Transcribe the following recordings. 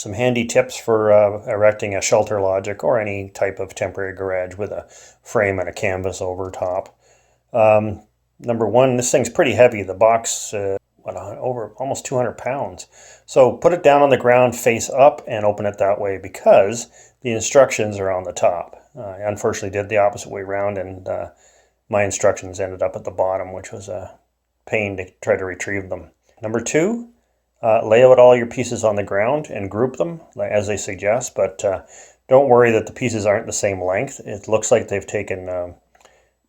Some handy tips for erecting a ShelterLogic or any type of temporary garage with a frame and a canvas over top. Number one, this thing's pretty heavy. The box, over almost 200 pounds. So put it down on the ground, face up, and open it that way because the instructions are on the top. I unfortunately did the opposite way around, and my instructions ended up at the bottom, which was a pain to try to retrieve them. Number two, lay out all your pieces on the ground and group them as they suggest, but don't worry that the pieces aren't the same length. It looks like they've taken,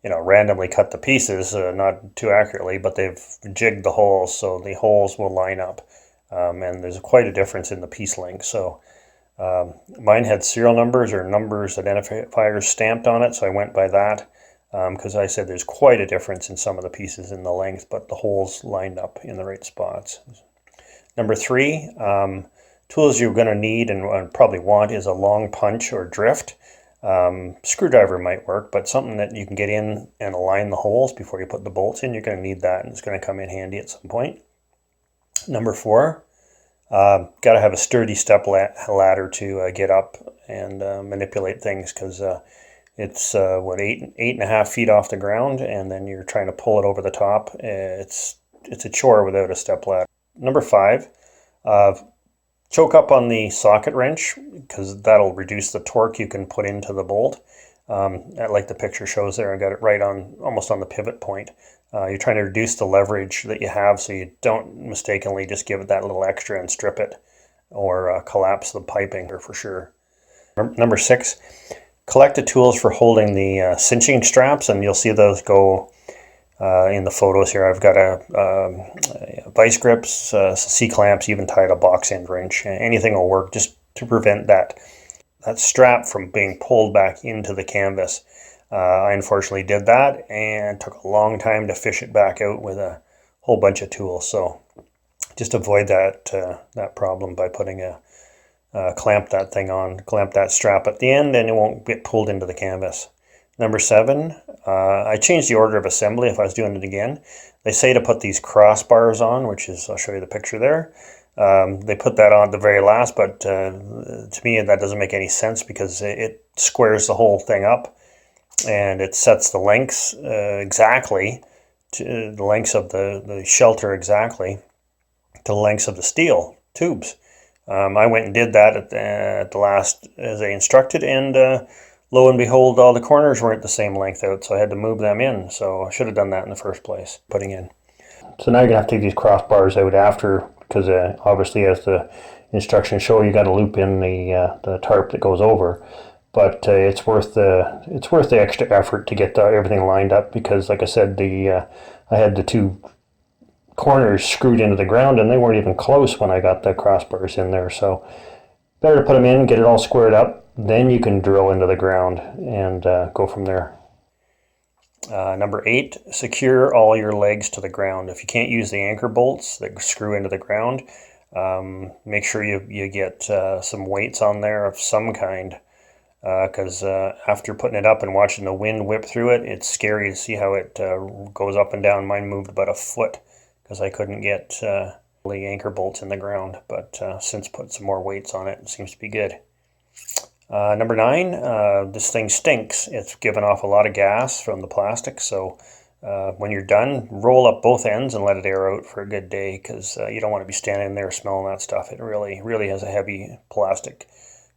randomly cut the pieces, not too accurately, but they've jigged the holes so the holes will line up. And there's quite a difference in the piece length. So mine had serial numbers or numbers identifiers stamped on it, so I went by that because I said there's quite a difference in some of the pieces in the length, but the holes lined up in the right spots. Number three, tools you're going to need and probably want is a long punch or drift. Screwdriver might work, but something that you can get in and align the holes before you put the bolts in, you're going to need that, and it's going to come in handy at some point. Number four, got to have a sturdy step ladder to get up and manipulate things because it's 8.5 feet off the ground, and then you're trying to pull it over the top. It's a chore without a step ladder. Number five, choke up on the socket wrench because that'll reduce the torque you can put into the bolt. Like the picture shows there, I got it right on, almost on the pivot point. You're trying to reduce the leverage that you have so you don't mistakenly just give it that little extra and strip it or collapse the piping for sure. Number six, collect the tools for holding the cinching straps, and you'll see those go in the photos here. I've got a vice grips, C-clamps, even tied a box end wrench. Anything will work just to prevent that strap from being pulled back into the canvas. I unfortunately did that and took a long time to fish it back out with a whole bunch of tools. So just avoid that problem by putting clamp that strap at the end, and it won't get pulled into the canvas. Number seven, I changed the order of assembly if I was doing it again. They say to put these crossbars on, which is, I'll show you the picture there. They put that on at the very last, but to me that doesn't make any sense because it squares the whole thing up and it sets the lengths exactly, to the lengths of the shelter exactly to the lengths of the steel tubes. I went and did that at the last as they instructed, and lo and behold, all the corners weren't the same length out, so I had to move them in. So I should have done that in the first place, putting in. So now you're going to have to take these crossbars out after, because obviously as the instructions show, you got to loop in the tarp that goes over. But it's worth the extra effort to get everything lined up because, like I said, I had the two corners screwed into the ground and they weren't even close when I got the crossbars in there. So better to put them in, get it all squared up, then you can drill into the ground and go from there. Number eight, secure all your legs to the ground. If you can't use the anchor bolts that screw into the ground, make sure you get some weights on there of some kind, because after putting it up and watching the wind whip through it, it's scary to see how it goes up and down. Mine moved about a foot because I couldn't get the anchor bolts in the ground, but since put some more weights on it, it seems to be good. Number nine, this thing stinks. It's given off a lot of gas from the plastic, so when you're done, roll up both ends and let it air out for a good day because you don't want to be standing there smelling that stuff. It really has a heavy plastic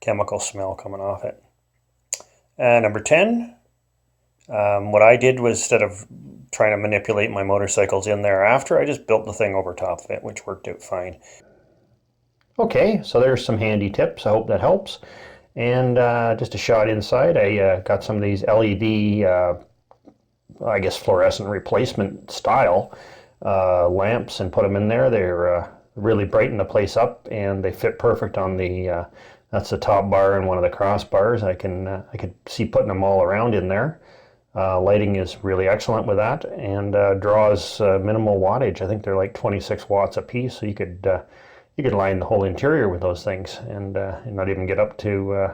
chemical smell coming off it. Number 10, what I did was, instead of trying to manipulate my motorcycles in there after, I just built the thing over top of it, which worked out fine. Okay, so there's some handy tips. I hope that helps. And just a shot inside, I got some of these LED, I guess fluorescent replacement style lamps and put them in there. They're really brighten the place up, and they fit perfect on the, that's the top bar and one of the crossbars. I could see putting them all around in there. Lighting is really excellent with that, and draws minimal wattage. I think they're like 26 watts a piece, so you could line the whole interior with those things and not even get up to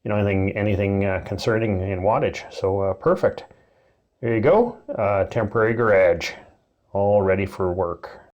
anything concerning in wattage. So perfect. There you go, temporary garage, all ready for work.